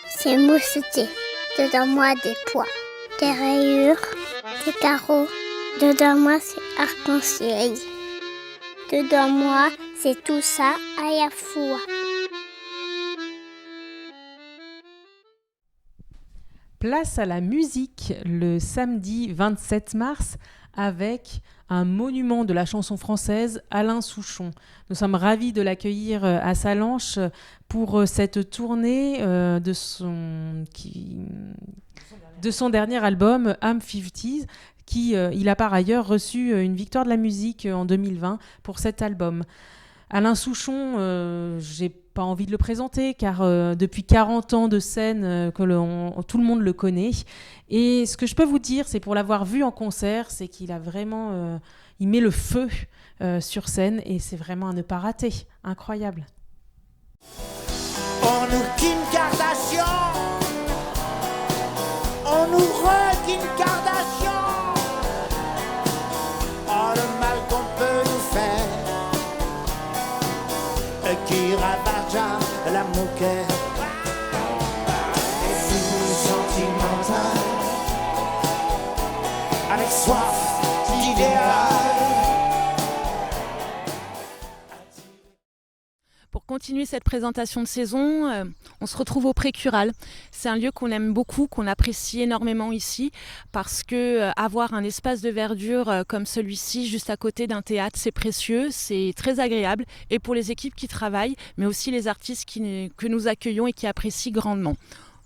C'est mousseté. Dedans moi, des pois. Des rayures. Des carreaux. Dedans moi, c'est arc-en-ciel. Dedans moi, c'est tout ça à la fois. Place à la musique le samedi 27 mars avec un monument de la chanson française, Alain Souchon. Nous sommes ravis de l'accueillir à Sallanches pour cette tournée de son dernier album, Am 50s, il a par ailleurs reçu une victoire de la musique en 2020 pour cet album. Alain Souchon, j'ai pas envie de le présenter car depuis 40 ans de scène, tout le monde le connaît. Et ce que je peux vous dire, c'est pour l'avoir vu en concert, c'est qu'il a vraiment, il met le feu sur scène et c'est vraiment à ne pas rater. Incroyable. On nous Kim Kardashian, on nous re-Kim Kardashian. Oh le mal qu'on peut nous faire, qui ravagea la moquette. Et si sentimental, avec soif d'idéal. Pour continuer cette présentation de saison, on se retrouve au Précural. C'est un lieu qu'on aime beaucoup, qu'on apprécie énormément ici, parce que avoir un espace de verdure comme celui-ci, juste à côté d'un théâtre, c'est précieux, c'est très agréable, et pour les équipes qui travaillent, mais aussi les artistes que nous accueillons et qui apprécient grandement.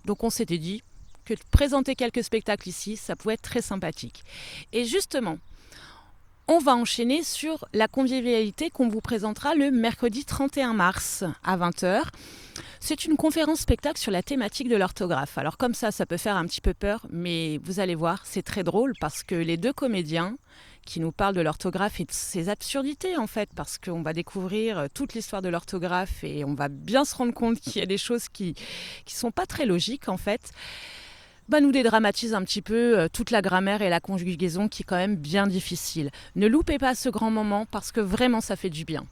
Donc on s'était dit que de présenter quelques spectacles ici, ça pouvait être très sympathique. Et justement, on va enchaîner sur la convivialité qu'on vous présentera le mercredi 31 mars à 20h. C'est une conférence spectacle sur la thématique de l'orthographe. Alors comme ça peut faire un petit peu peur, mais vous allez voir, c'est très drôle parce que les deux comédiens qui nous parlent de l'orthographe et de ses absurdités en fait, parce qu'on va découvrir toute l'histoire de l'orthographe et on va bien se rendre compte qu'il y a des choses qui sont pas très logiques en fait. Nous dédramatise un petit peu toute la grammaire et la conjugaison qui est quand même bien difficile. Ne loupez pas ce grand moment parce que vraiment ça fait du bien.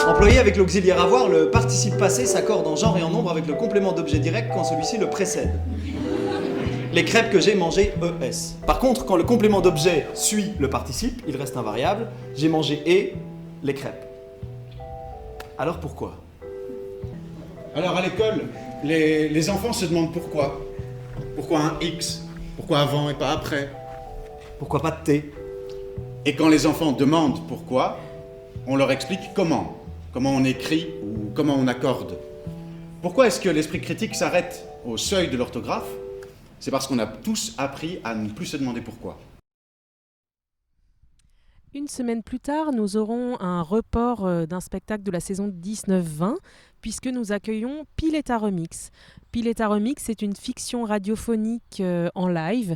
Employé avec l'auxiliaire avoir, le participe passé s'accorde en genre et en nombre avec le complément d'objet direct quand celui-ci le précède. Les crêpes que j'ai mangées, ES. Par contre, quand le complément d'objet suit le participe, il reste invariable. J'ai mangé les crêpes. Alors pourquoi? Alors à l'école, les enfants se demandent pourquoi. Pourquoi un X? Pourquoi avant et pas après? Pourquoi pas de T? Et quand les enfants demandent pourquoi, on leur explique comment. Comment on écrit ou comment on accorde. Pourquoi est-ce que l'esprit critique s'arrête au seuil de l'orthographe? C'est parce qu'on a tous appris à ne plus se demander pourquoi. Une semaine plus tard, nous aurons un report d'un spectacle de la saison 19-20, puisque nous accueillons Pileta Remix. Pileta Remix, c'est une fiction radiophonique en live.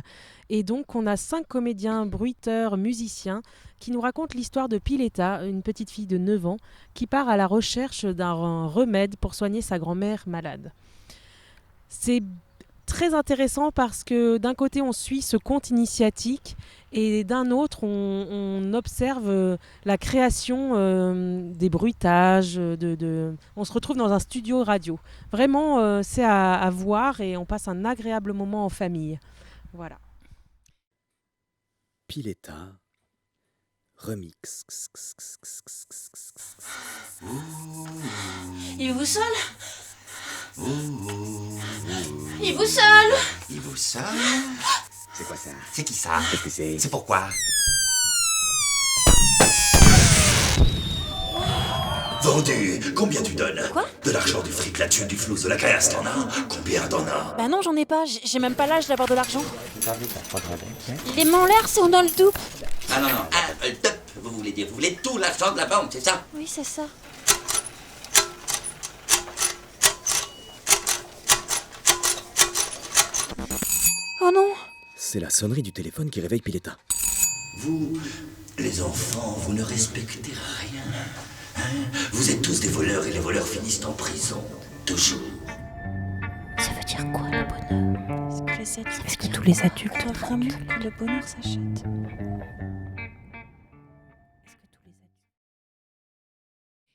Et donc, on a 5 comédiens, bruiteurs, musiciens qui nous racontent l'histoire de Pileta, une petite fille de 9 ans, qui part à la recherche d'un remède pour soigner sa grand-mère malade. C'est très intéressant parce que d'un côté, on suit ce conte initiatique et d'un autre, on observe la création des bruitages. On se retrouve dans un studio radio. Vraiment, c'est à voir et on passe un agréable moment en famille. Voilà. Pileta, Remix. Il vous seul? Il vous seul? Il vous seul? C'est quoi ça? C'est qui ça? Qu'est-ce que c'est? C'est pourquoi? Vendu, combien tu donnes? Quoi? De l'argent, du fric, là-dessus, du flou, de la caillasse, t'en as? Combien t'en as? Bah non, j'en ai pas, j'ai même pas l'âge d'avoir de l'argent. Les mains en l'air, c'est dans le tout. Ah non, le top, vous voulez dire. Vous voulez tout l'argent de la banque, c'est ça? Oui, c'est ça. Oh non! C'est la sonnerie du téléphone qui réveille Pileta. Vous, les enfants, vous ne respectez rien. Hein? Vous êtes tous des voleurs et les voleurs finissent en prison. Toujours. Ça veut dire quoi, le bonheur? Est-ce que tous les adultes doivent vraiment que le bonheur s'achète?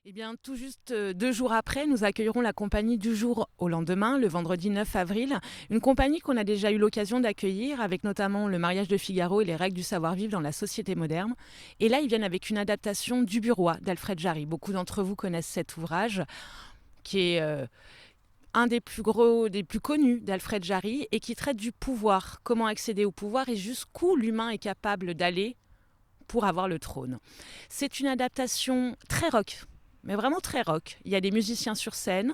Eh bien, tout juste 2 jours après, nous accueillerons la compagnie du jour au lendemain, le vendredi 9 avril. Une compagnie qu'on a déjà eu l'occasion d'accueillir, avec notamment Le mariage de Figaro et les règles du savoir-vivre dans la société moderne. Et là, ils viennent avec une adaptation du Bureau d'Alfred Jarry. Beaucoup d'entre vous connaissent cet ouvrage, qui est un des plus connus d'Alfred Jarry, et qui traite du pouvoir, comment accéder au pouvoir et jusqu'où l'humain est capable d'aller pour avoir le trône. C'est une adaptation très rock, mais vraiment très rock. Il y a des musiciens sur scène,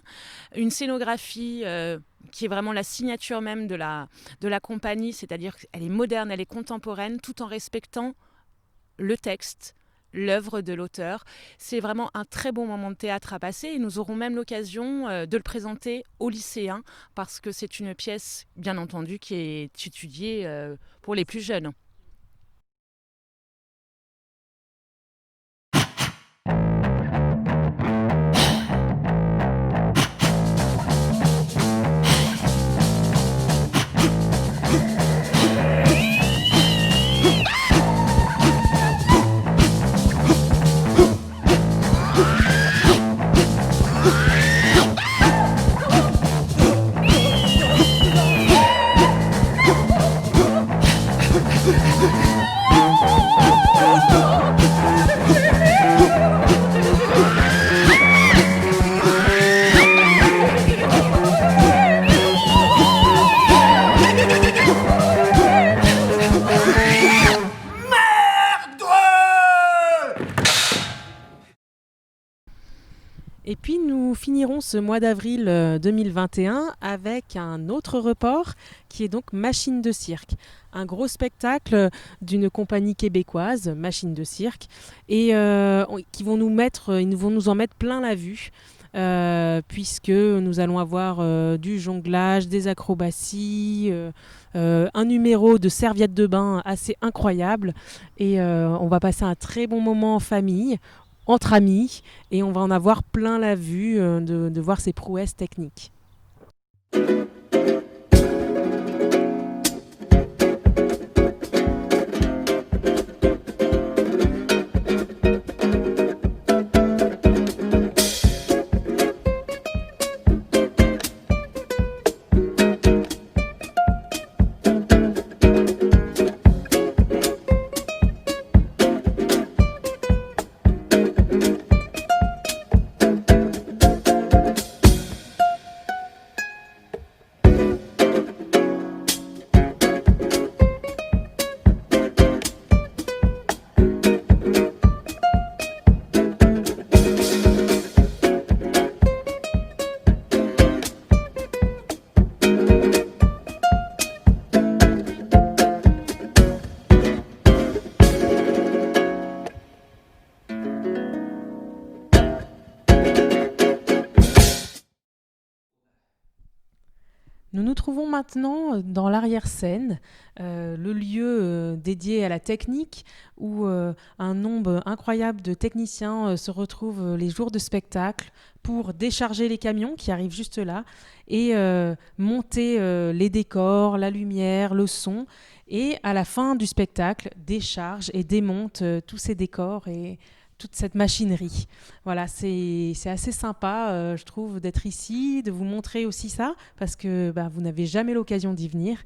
une scénographie qui est vraiment la signature même de la compagnie, c'est-à-dire qu'elle est moderne, elle est contemporaine, tout en respectant le texte, l'œuvre de l'auteur. C'est vraiment un très bon moment de théâtre à passer, et nous aurons même l'occasion de le présenter aux lycéens, parce que c'est une pièce, bien entendu, qui est étudiée pour les plus jeunes. Et puis nous finirons ce mois d'avril 2021 avec un autre report qui est donc Machine de cirque. Un gros spectacle d'une compagnie québécoise, Machine de cirque, et ils vont nous en mettre plein la vue. Puisque nous allons avoir du jonglage, des acrobaties, un numéro de serviettes de bain assez incroyable, et on va passer un très bon moment en famille, entre amis, et on va en avoir plein la vue de voir ces prouesses techniques. Nous nous trouvons maintenant dans l'arrière-scène, le lieu dédié à la technique, où un nombre incroyable de techniciens se retrouvent les jours de spectacle pour décharger les camions qui arrivent juste là et monter les décors, la lumière, le son, et à la fin du spectacle décharge et démonte tous ces décors et toute cette machinerie. Voilà, c'est assez sympa, je trouve, d'être ici, de vous montrer aussi ça, parce que vous n'avez jamais l'occasion d'y venir.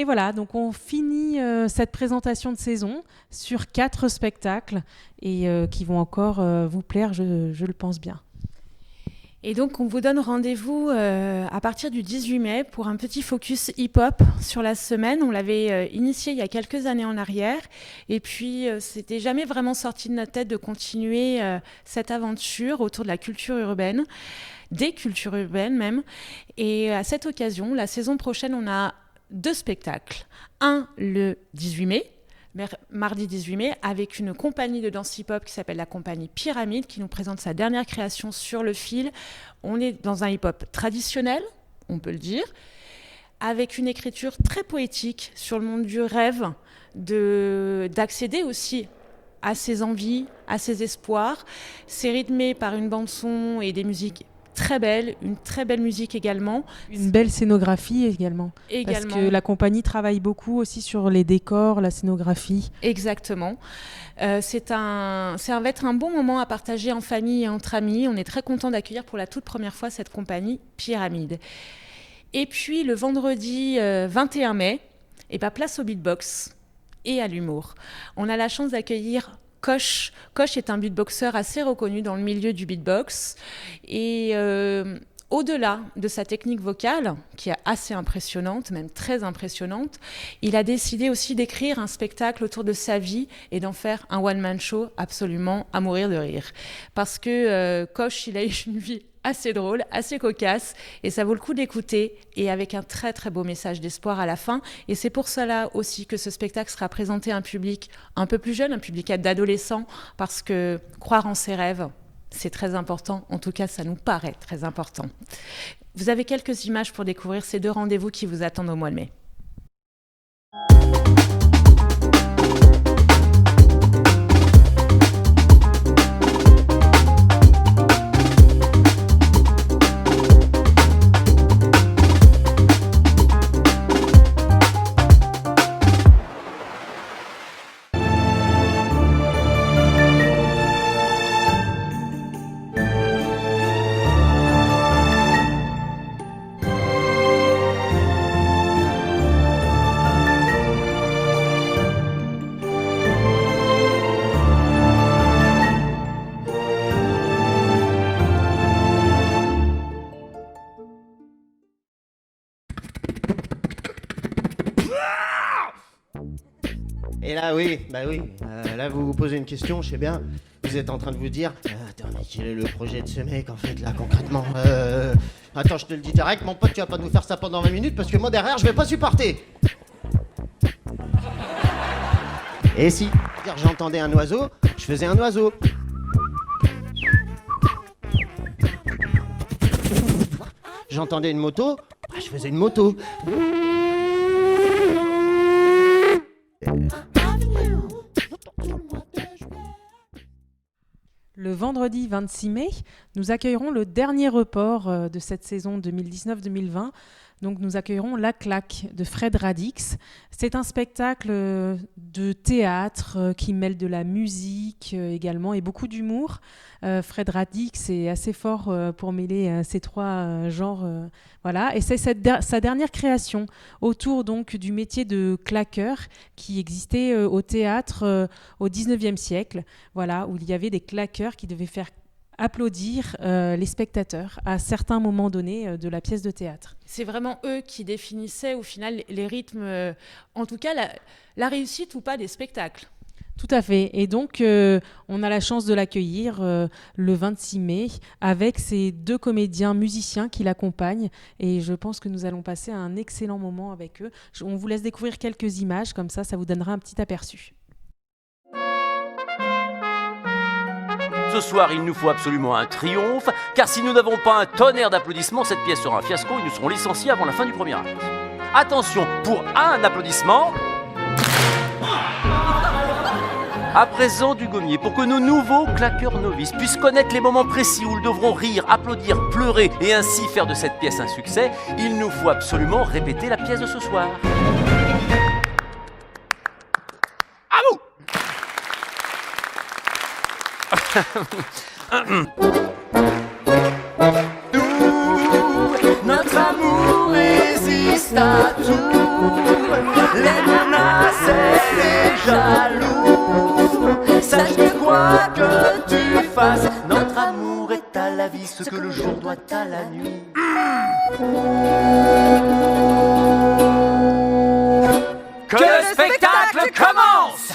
Et voilà, donc on finit cette présentation de saison sur 4 spectacles et qui vont encore vous plaire, je le pense bien. Et donc, on vous donne rendez-vous à partir du 18 mai pour un petit focus hip-hop sur la semaine. On l'avait initié il y a quelques années en arrière. Et puis, c'était jamais vraiment sorti de notre tête de continuer cette aventure autour de la culture urbaine, des cultures urbaines même. Et à cette occasion, la saison prochaine, on a 2 spectacles. Un, le 18 mai. Mardi 18 mai, avec une compagnie de danse hip-hop qui s'appelle la compagnie Pyramide, qui nous présente sa dernière création Sur le fil. On est dans un hip-hop traditionnel, on peut le dire, avec une écriture très poétique sur le monde du rêve, d'accéder aussi à ses envies, à ses espoirs. C'est rythmé par une bande-son et des musiques très belle, une très belle musique également. Une belle scénographie également. Parce que la compagnie travaille beaucoup aussi sur les décors, la scénographie. Exactement. Ça va être un bon moment à partager en famille et entre amis. On est très content d'accueillir pour la toute première fois cette compagnie Pyramide. Et puis le vendredi 21 mai, place au beatbox et à l'humour. On a la chance d'accueillir Koch. Koch est un beatboxer assez reconnu dans le milieu du beatbox. Et au-delà de sa technique vocale, qui est assez impressionnante, même très impressionnante, il a décidé aussi d'écrire un spectacle autour de sa vie et d'en faire un one-man show absolument à mourir de rire. Parce que Koch, il a eu une vie assez drôle, assez cocasse, et ça vaut le coup d'écouter, et avec un très très beau message d'espoir à la fin. Et c'est pour cela aussi que ce spectacle sera présenté à un public un peu plus jeune, un public d'adolescents, parce que croire en ses rêves, c'est très important. En tout cas, ça nous paraît très important. Vous avez quelques images pour découvrir ces 2 rendez-vous qui vous attendent au mois de mai. Et là, oui, là vous vous posez une question, je sais bien. Vous êtes en train de vous dire, attends, mais quel est le projet de ce mec en fait là concrètement Attends, je te le dis direct, mon pote, tu vas pas nous faire ça pendant 20 minutes parce que moi derrière, je vais pas supporter. Et si, dire j'entendais un oiseau, je faisais un oiseau. J'entendais une moto, je faisais une moto. Le vendredi 26 mai, nous accueillerons le dernier report de cette saison 2019-2020. Donc nous accueillerons La Claque de Fred Radix. C'est un spectacle de théâtre qui mêle de la musique également et beaucoup d'humour. Fred Radix est assez fort pour mêler ces 3 genres. Voilà. Et c'est sa dernière création autour donc du métier de claqueur qui existait au théâtre au 19e siècle. Voilà, où il y avait des claqueurs qui devaient faire applaudir les spectateurs à certains moments donnés de la pièce de théâtre. C'est vraiment eux qui définissaient au final les rythmes, en tout cas la réussite ou pas des spectacles. Tout à fait. Et donc, on a la chance de l'accueillir le 26 mai avec ces 2 comédiens musiciens qui l'accompagnent. Et je pense que nous allons passer un excellent moment avec eux. On vous laisse découvrir quelques images, comme ça vous donnera un petit aperçu. Ce soir, il nous faut absolument un triomphe, car si nous n'avons pas un tonnerre d'applaudissements, cette pièce sera un fiasco et nous serons licenciés avant la fin du premier acte. Attention, pour un applaudissement. À présent, du gommier, pour que nos nouveaux claqueurs novices puissent connaître les moments précis où ils devront rire, applaudir, pleurer et ainsi faire de cette pièce un succès, il nous faut absolument répéter la pièce de ce soir. À vous! Notre amour résiste à tout. vie ce que le jour doit à la nuit. Que le spectacle commence!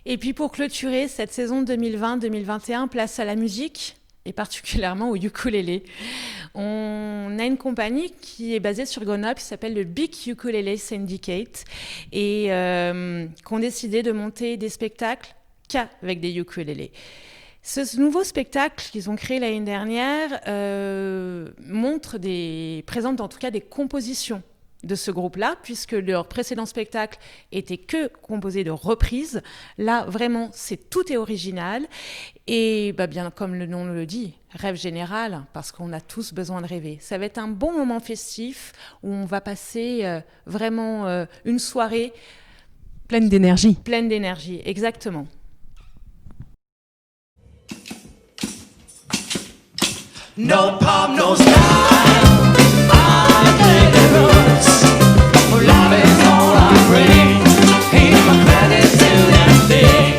Et puis pour clôturer cette saison 2020-2021, place à la musique, et particulièrement au ukulélé. On a une compagnie qui est basée sur Grenoble, qui s'appelle le Big Ukulele Syndicate, et qui ont décidé de monter des spectacles qu'avec des ukulélés. Ce nouveau spectacle qu'ils ont créé l'année dernière présente en tout cas des compositions de ce groupe-là, puisque leur précédent spectacle était que composé de reprises. Là, vraiment, tout est original. Et bien comme le nom le dit, rêve général, parce qu'on a tous besoin de rêver. Ça va être un bon moment festif où on va passer vraiment une soirée pleine d'énergie. Pleine d'énergie, exactement. No pop, no style. I play the roots. Love is all I bring. Here's my gratitude and thing.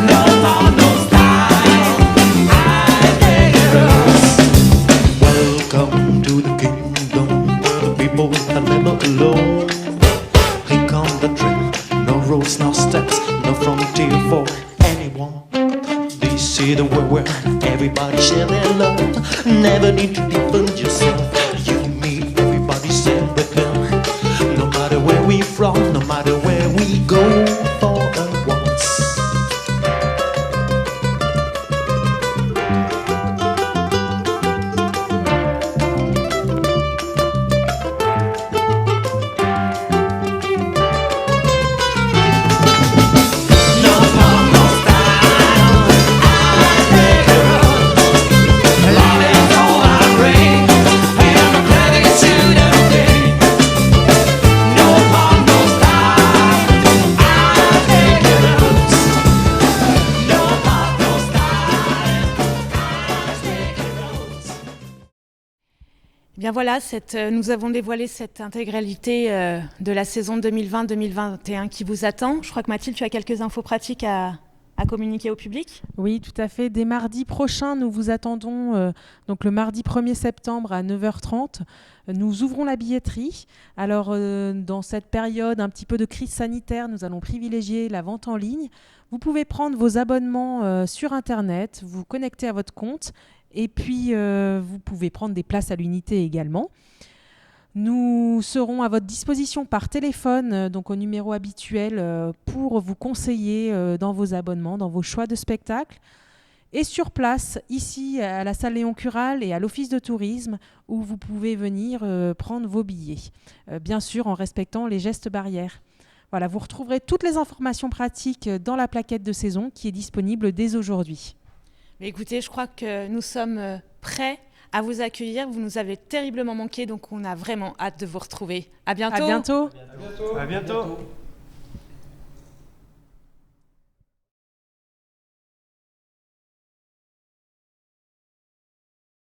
No pop, no style. I play the roots. Welcome to the kingdom where the people are never alone. Here come the train, no roads, no steps, no frontier for anyone. This is the world where everybody share their love. Never need to defend yourself. You, me, everybody share with them. No matter where we from, no matter where we go for a once. Bien voilà, nous avons dévoilé cette intégralité de la saison 2020-2021 qui vous attend. Je crois que Mathilde, tu as quelques infos pratiques à communiquer au public. Oui, tout à fait. Dès mardi prochain, nous vous attendons, donc le mardi 1er septembre à 9h30. Nous ouvrons la billetterie. Alors, dans cette période un petit peu de crise sanitaire, nous allons privilégier la vente en ligne. Vous pouvez prendre vos abonnements sur Internet, vous connecter à votre compte et puis vous pouvez prendre des places à l'unité également. Nous serons à votre disposition par téléphone, donc au numéro habituel, pour vous conseiller dans vos abonnements, dans vos choix de spectacles. Et sur place, ici à la salle Léon Cural et à l'office de tourisme, où vous pouvez venir prendre vos billets, bien sûr en respectant les gestes barrières. Voilà, vous retrouverez toutes les informations pratiques dans la plaquette de saison qui est disponible dès aujourd'hui. Mais écoutez, je crois que nous sommes prêts à vous accueillir. Vous nous avez terriblement manqué, donc on a vraiment hâte de vous retrouver. À bientôt. À bientôt. À bientôt.